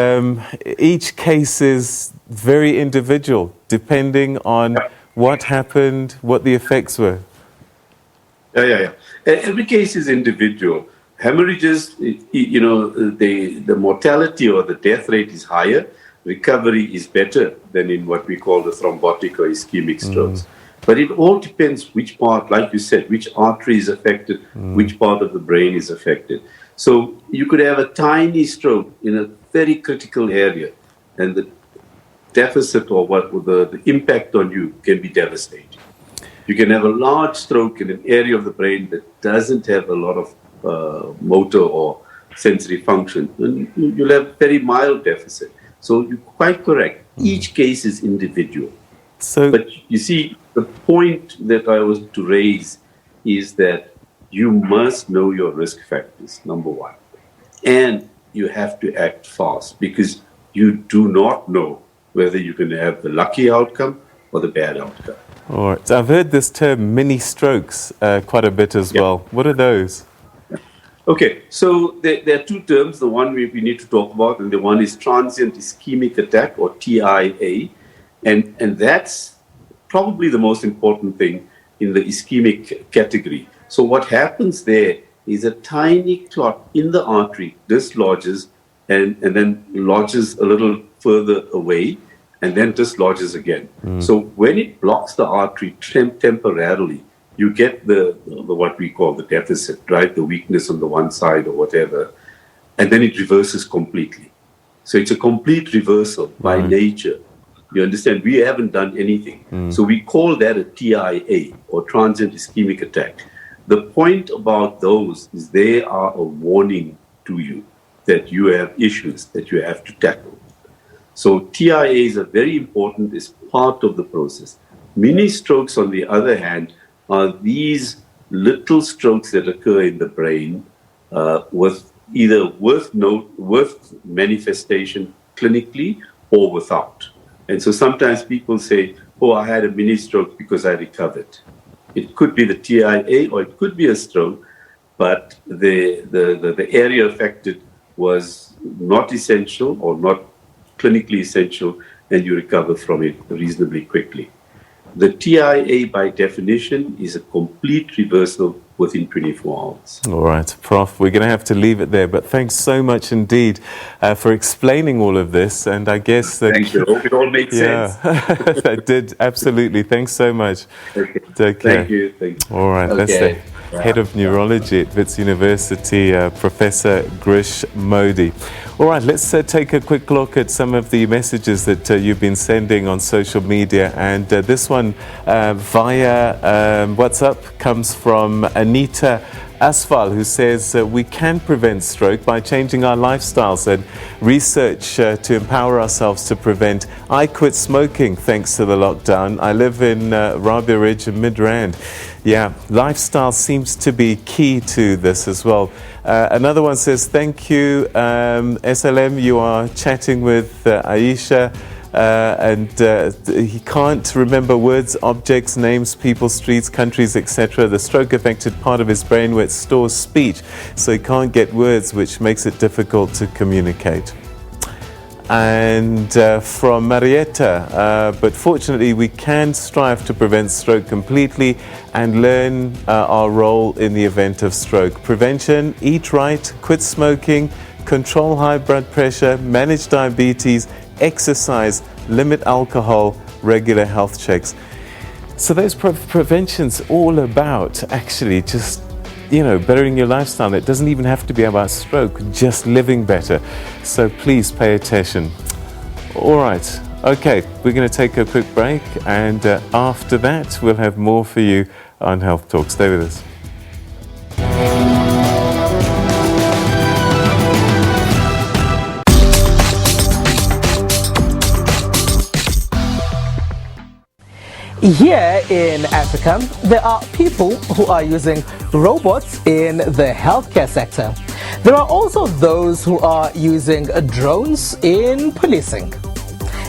each case is very individual, depending on what happened, what the effects were. Yeah. Every case is individual. Hemorrhages, the mortality or the death rate is higher. Recovery is better than in what we call the thrombotic or ischemic strokes. But it all depends which part, like you said, which artery is affected, which part of the brain is affected. So you could have a tiny stroke in a very critical area, and the deficit or the impact on you can be devastating. You can have a large stroke in an area of the brain that doesn't have a lot of motor or sensory function, and you'll have very mild deficit. So you're quite correct. Each case is individual. But you see, the point that I was to raise is that you must know your risk factors, number one. And you have to act fast, because you do not know whether you're going to have the lucky outcome or the bad outcome. All right. So I've heard this term mini strokes quite a bit as well. What are those? Okay, so there are two terms. The one we need to talk about, and the one is transient ischemic attack, or TIA. And that's probably the most important thing in the ischemic category. So what happens there is a tiny clot in the artery dislodges and then lodges a little further away and then dislodges again. So when it blocks the artery temporarily, you get the what we call the deficit, right? The weakness on the one side or whatever, and then it reverses completely. So it's a complete reversal by nature. You understand? We haven't done anything. So we call that a TIA, or transient ischemic attack. The point about those is they are a warning to you that you have issues that you have to tackle. So TIAs are very important as part of the process. Mini strokes, on the other hand, are these little strokes that occur in the brain with either with manifestation clinically or without. And so sometimes people say, oh, I had a mini stroke because I recovered. It could be the TIA or it could be a stroke, but the area affected was not essential or not clinically essential, and you recover from it reasonably quickly. The TIA, by definition, is a complete reversal within 24 hours. All right, Prof, we're going to have to leave it there, but thanks so much indeed for explaining all of this, and I guess that... Thank you. Hope it all makes sense. That did, absolutely. Thanks so much. Okay. Take care. Thank you. Thank you. All right, that's the Head of Neurology at Wits University, Professor Grish Modi. All right, let's take a quick look at some of the messages that you've been sending on social media. And this one via WhatsApp comes from Anita Asfal, who says we can prevent stroke by changing our lifestyles and research to empower ourselves to prevent. I quit smoking thanks to the lockdown. I live in Rabia Ridge in Midrand. Yeah, lifestyle seems to be key to this as well. Another one says, thank you, SLM. You are chatting with Aisha. And he can't remember words, objects, names, people, streets, countries, etc. The stroke affected part of his brain where it stores speech, so he can't get words, which makes it difficult to communicate. And from Marietta, but fortunately we can strive to prevent stroke completely and learn our role in the event of stroke. Prevention: eat right, quit smoking, control high blood pressure, manage diabetes, exercise, limit alcohol, regular health checks. So those prevention's all about actually just, bettering your lifestyle. It doesn't even have to be about stroke, just living better. So please pay attention. All right, okay, we're going to take a quick break, and after that we'll have more for you on Health Talk. Stay with us. Here in Africa, there are people who are using robots in the healthcare sector. There are also those who are using drones in policing.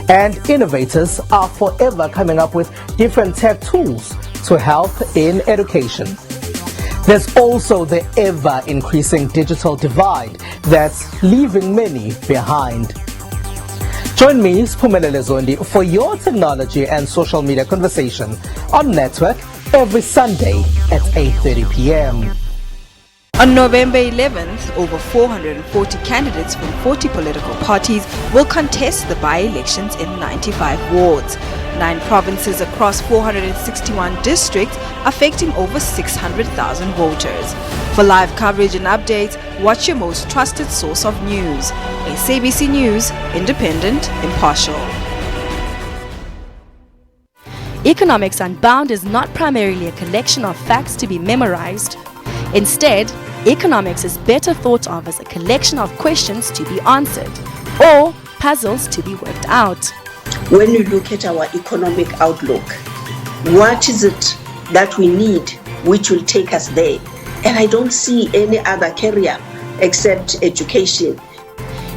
And innovators are forever coming up with different tech tools to help in education. There's also the ever-increasing digital divide that's leaving many behind. Join me, Spumelele Zondi, for your technology and social media conversation on Network every Sunday at 8:30 p.m. On November 11th, over 440 candidates from 40 political parties will contest the by-elections in 95 wards. 9 provinces across 461 districts, affecting over 600,000 voters. For live coverage and updates, watch your most trusted source of news. SABC News, independent, impartial. Economics Unbound is not primarily a collection of facts to be memorized. Instead, economics is better thought of as a collection of questions to be answered or puzzles to be worked out. When you look at our economic outlook, what is it that we need which will take us there? And I don't see any other career except education.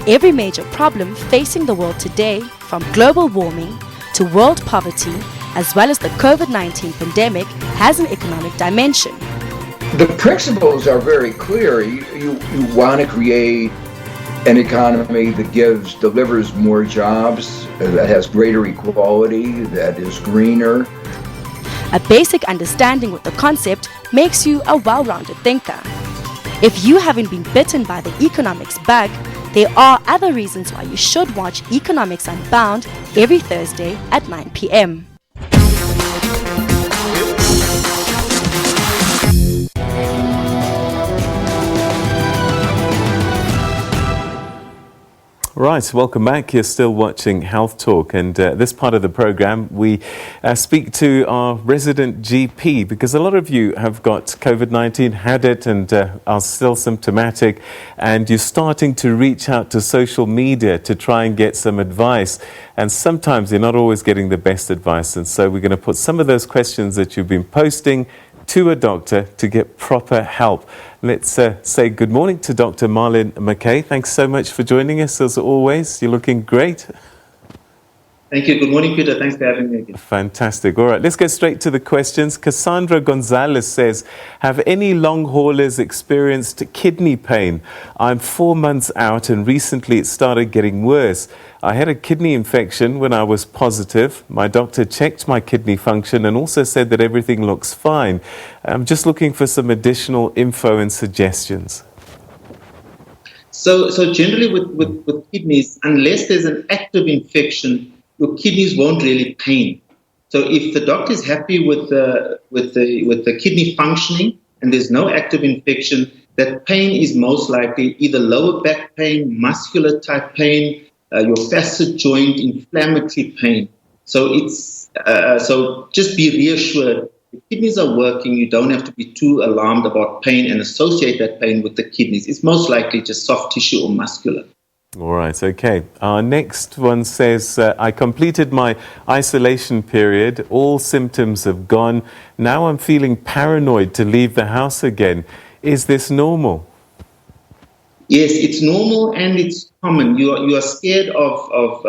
Every major problem facing the world today, from global warming to world poverty, as well as the COVID-19 pandemic, has an economic dimension. The principles are very clear. You want to create an economy that delivers more jobs, that has greater equality, that is greener. A basic understanding with the concept makes you a well-rounded thinker. If you haven't been bitten by the economics bug, there are other reasons why you should watch Economics Unbound every Thursday at 9 p.m. Right, welcome back. You're still watching Health Talk, and this part of the program we speak to our resident GP, because a lot of you have got COVID-19, had it, and are still symptomatic, and you're starting to reach out to social media to try and get some advice, and sometimes you're not always getting the best advice, and so we're going to put some of those questions that you've been posting to a doctor to get proper help. Let's say good morning to Dr. Marlin McKay. Thanks so much for joining us as always. You're looking great. Thank you. Good morning, Peter. Thanks for having me again. Fantastic. All right, let's go straight to the questions. Cassandra Gonzalez says, have any long haulers experienced kidney pain? I'm 4 months out and recently it started getting worse. I had a kidney infection when I was positive. My doctor checked my kidney function and also said that everything looks fine. I'm just looking for some additional info and suggestions. So generally with kidneys, unless there's an active infection, your kidneys won't really pain. So if the doctor is happy with the kidney functioning and there's no active infection, that pain is most likely either lower back pain, muscular type pain, your facet joint, inflammatory pain. So so just be reassured. If kidneys are working, you don't have to be too alarmed about pain and associate that pain with the kidneys. It's most likely just soft tissue or muscular. All right, okay. Our next one says, I completed my isolation period. All symptoms have gone. Now I'm feeling paranoid to leave the house again. Is this normal? Yes, it's normal and it's common. You are scared of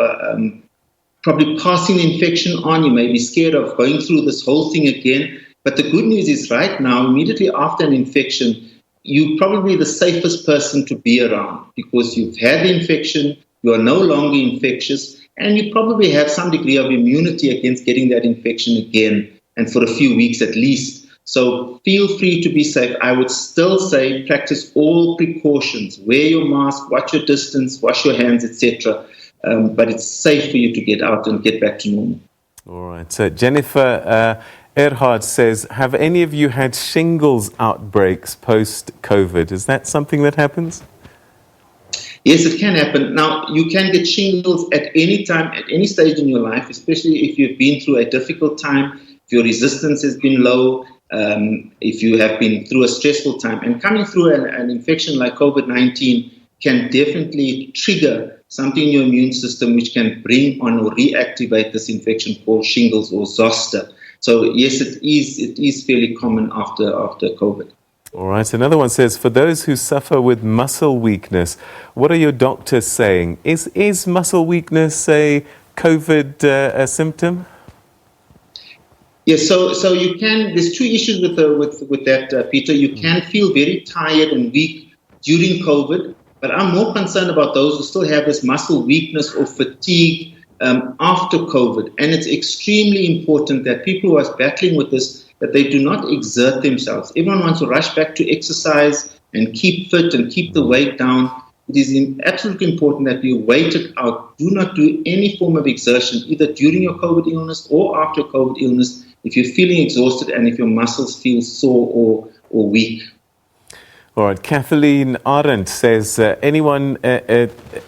probably passing the infection on. You may be scared of going through this whole thing again. But the good news is right now, immediately after an infection, you're probably the safest person to be around because you've had the infection, you are no longer infectious, and you probably have some degree of immunity against getting that infection again, and for a few weeks at least. So feel free to be safe. I would still say practice all precautions. Wear your mask, watch your distance, wash your hands, etc. But it's safe for you to get out and get back to normal. All right. So Jennifer Erhard says, have any of you had shingles outbreaks post-COVID? Is that something that happens? Yes, it can happen. Now, you can get shingles at any time, at any stage in your life, especially if you've been through a difficult time, if your resistance has been low, if you have been through a stressful time. And coming through an infection like COVID-19 can definitely trigger something in your immune system which can bring on or reactivate this infection called shingles or zoster. So yes, it is fairly common after COVID. All right. Another one says, for those who suffer with muscle weakness, what are your doctors saying? Is muscle weakness a COVID a symptom? Yes. So you can. There's two issues with that, Peter. You can feel very tired and weak during COVID, but I'm more concerned about those who still have this muscle weakness or fatigue after COVID. And it's extremely important that people who are battling with this, that they do not exert themselves. Everyone wants to rush back to exercise and keep fit and keep the weight down. It is absolutely important that you wait it out. Do not do any form of exertion, either during your COVID illness or after COVID illness, if you're feeling exhausted and if your muscles feel sore or weak. All right, Kathleen Arendt says, anyone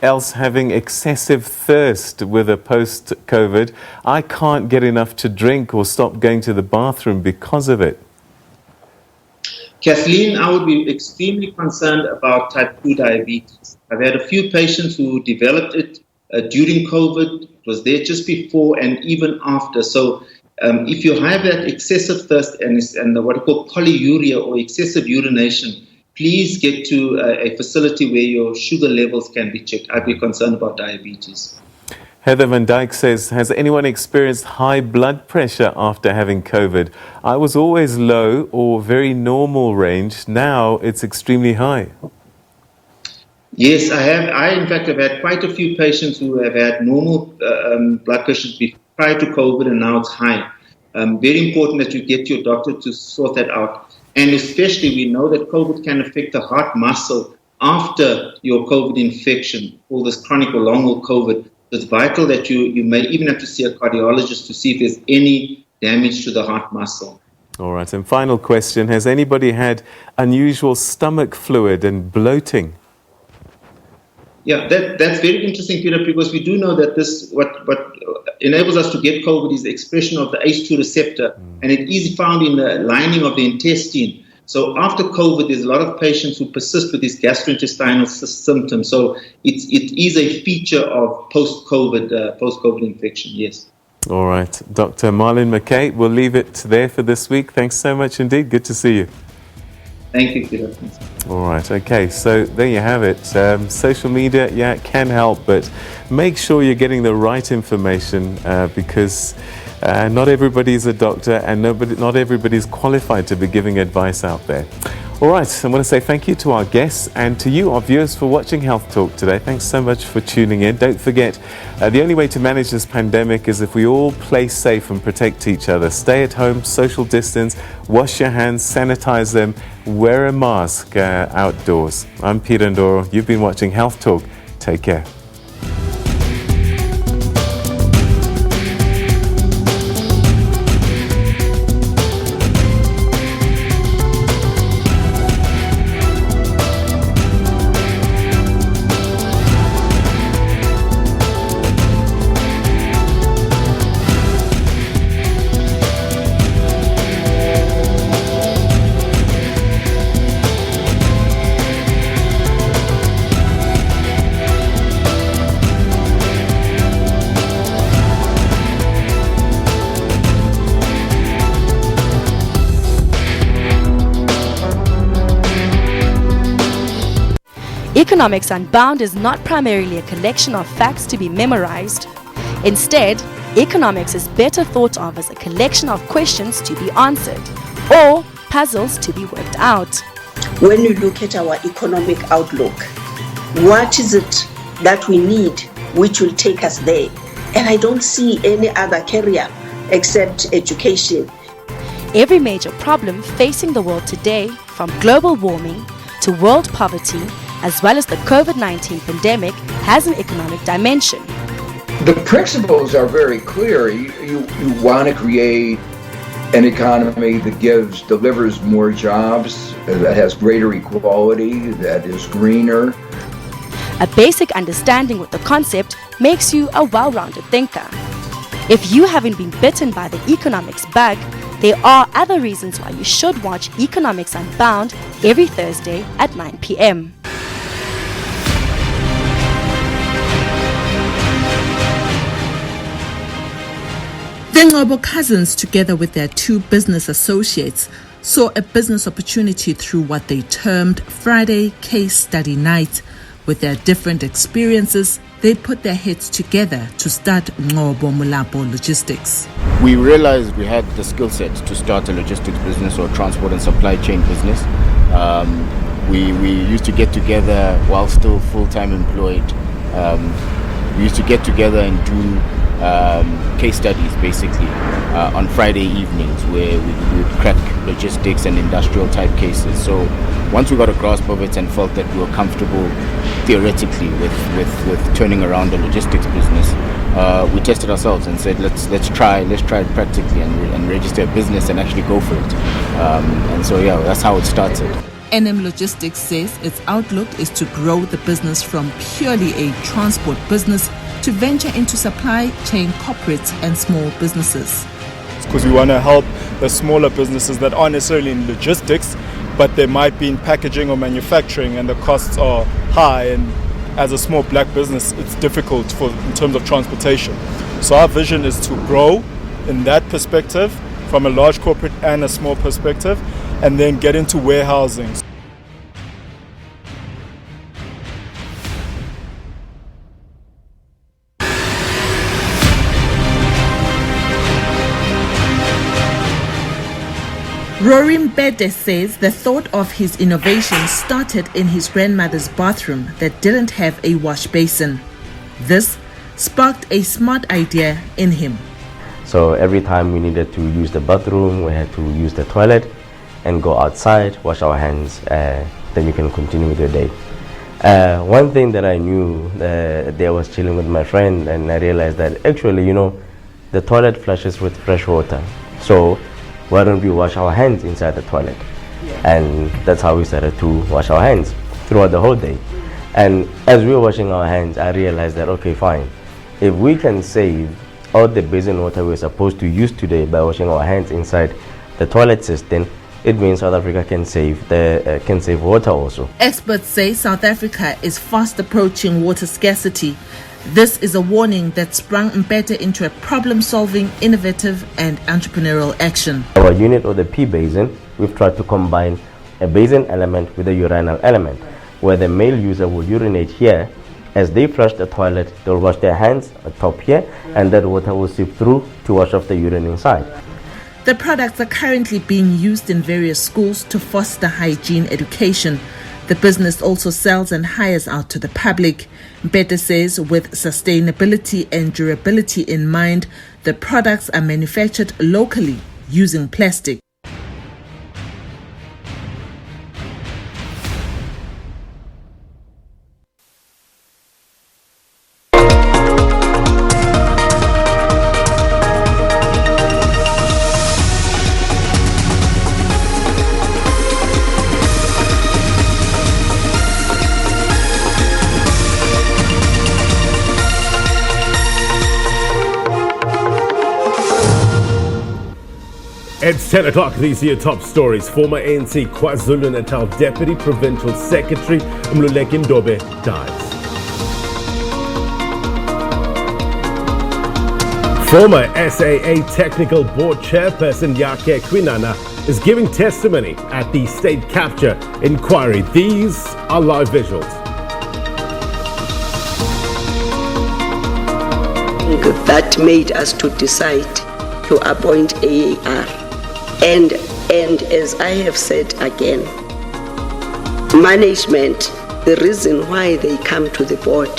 else having excessive thirst with a post-COVID? I can't get enough to drink or stop going to the bathroom because of it. Kathleen, I would be extremely concerned about type 2 diabetes. I've had a few patients who developed it during COVID. It was there just before and even after. So if you have that excessive thirst and what we call polyuria or excessive urination, please get to a facility where your sugar levels can be checked. I'd be concerned about diabetes. Heather Van Dyke says, has anyone experienced high blood pressure after having COVID? I was always low or very normal range. Now it's extremely high. Yes, I have. In fact, have had quite a few patients who have had normal blood pressure prior to COVID and now it's high. Very important that you get your doctor to sort that out. And especially we know that COVID can affect the heart muscle after your COVID infection, all this chronic or long haul COVID. It's vital that you may even have to see a cardiologist to see if there's any damage to the heart muscle. All right. And final question, has anybody had unusual stomach fluid and bloating? Yeah, that's very interesting, Peter, because we do know that this what enables us to get COVID is the expression of the ACE2 receptor, and it is found in the lining of the intestine. So after COVID, there's a lot of patients who persist with these gastrointestinal symptoms. So it is a feature of post-COVID infection, yes. All right. Dr. Marlon McKay, we'll leave it there for this week. Thanks so much indeed. Good to see you. Thank you, Peter. All right, okay, so there you have it. Social media, yeah, it can help, but make sure you're getting the right information because not everybody's a doctor and not everybody's qualified to be giving advice out there. All right, I want to say thank you to our guests and to you, our viewers, for watching Health Talk today. Thanks so much for tuning in. Don't forget, the only way to manage this pandemic is if we all play safe and protect each other. Stay at home, social distance, wash your hands, sanitize them, wear a mask outdoors. I'm Peter Ndoro. You've been watching Health Talk. Take care. Economics Unbound is not primarily a collection of facts to be memorized. Instead, economics is better thought of as a collection of questions to be answered or puzzles to be worked out. When you look at our economic outlook, what is it that we need which will take us there? And I don't see any other career except education. Every major problem facing the world today, from global warming to world poverty, as well as the COVID-19 pandemic, has an economic dimension. The principles are very clear. You want to create an economy that delivers more jobs, that has greater equality, that is greener. A basic understanding with the concept makes you a well-rounded thinker. If you haven't been bitten by the economics bug, there are other reasons why you should watch Economics Unbound every Thursday at 9 p.m. The Ngobo cousins, together with their two business associates, saw a business opportunity through what they termed Friday Case Study Night. With their different experiences, they put their heads together to start Ngobo Mulapo Logistics. We realized we had the skill set to start a logistics business or transport and supply chain business. We used to get together while still full-time employed. We used to get together and do case studies basically on Friday evenings where we would crack logistics and industrial type cases. So once we got a grasp of it and felt that we were comfortable theoretically with turning around the logistics business, we tested ourselves and said let's try it practically and register a business and actually go for it. And so yeah, that's how it started. NM Logistics says its outlook is to grow the business from purely a transport business to venture into supply chain corporates and small businesses. Because we want to help the smaller businesses that aren't necessarily in logistics, but they might be in packaging or manufacturing and the costs are high, and as a small black business it's difficult in terms of transportation. So our vision is to grow in that perspective from a large corporate and a small perspective, and then get into warehousing. Rory Mbede says the thought of his innovation started in his grandmother's bathroom that didn't have a wash basin. This sparked a smart idea in him. So every time we needed to use the bathroom, we had to use the toilet and go outside, wash our hands, then you can continue with your day. One thing that I knew, the day I was chilling with my friend and I realized that actually, the toilet flushes with fresh water. So why don't we wash our hands inside the toilet? And that's how we started to wash our hands throughout the whole day. And as we were washing our hands, I realized that, okay, fine. If we can save all the basin water we're supposed to use today by washing our hands inside the toilet system, it means South Africa can save water also. Experts say South Africa is fast approaching water scarcity. This is a warning that sprung Mbete into a problem-solving, innovative and entrepreneurial action. Our unit, or the P Basin, we've tried to combine a basin element with a urinal element, where the male user will urinate here. As they flush the toilet, they'll wash their hands atop here, and that water will seep through to wash off the urine inside. The products are currently being used in various schools to foster hygiene education. The business also sells and hires out to the public. Mbete says with sustainability and durability in mind, the products are manufactured locally using plastic. It's 10 o'clock. These are your top stories. Former ANC KwaZulu-Natal Deputy Provincial Secretary Mluleki Ndobe dies. Former SAA Technical Board Chairperson Yake Kwinana is giving testimony at the state capture inquiry. These are live visuals. That made us to decide to appoint AAR. And as I have said again, management, the reason why they come to the board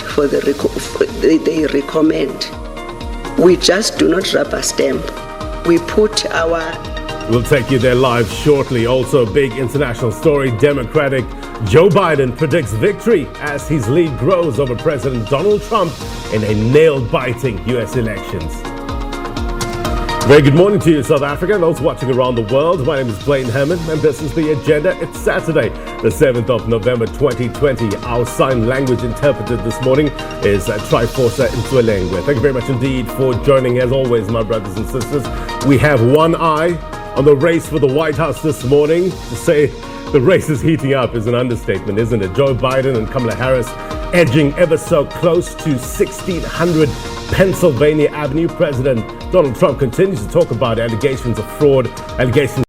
they recommend, we just do not rubber stamp. We put our... We'll take you there live shortly. Also, big international story. Democratic Joe Biden predicts victory as his lead grows over President Donald Trump in a nail-biting U.S. elections. Very good morning to you, South Africa, and those watching around the world. My name is Blaine Herman, and this is The Agenda. It's Saturday, the 7th of November, 2020. Our sign language interpreter this morning is Triforsa Ntwelengwe. Thank you very much indeed for joining. As always, my brothers and sisters, we have one eye on the race for the White House this morning. To say the race is heating up is an understatement, isn't it? Joe Biden and Kamala Harris edging ever so close to 1600 Pennsylvania Avenue. President Donald Trump continues to talk about allegations of fraud, allegations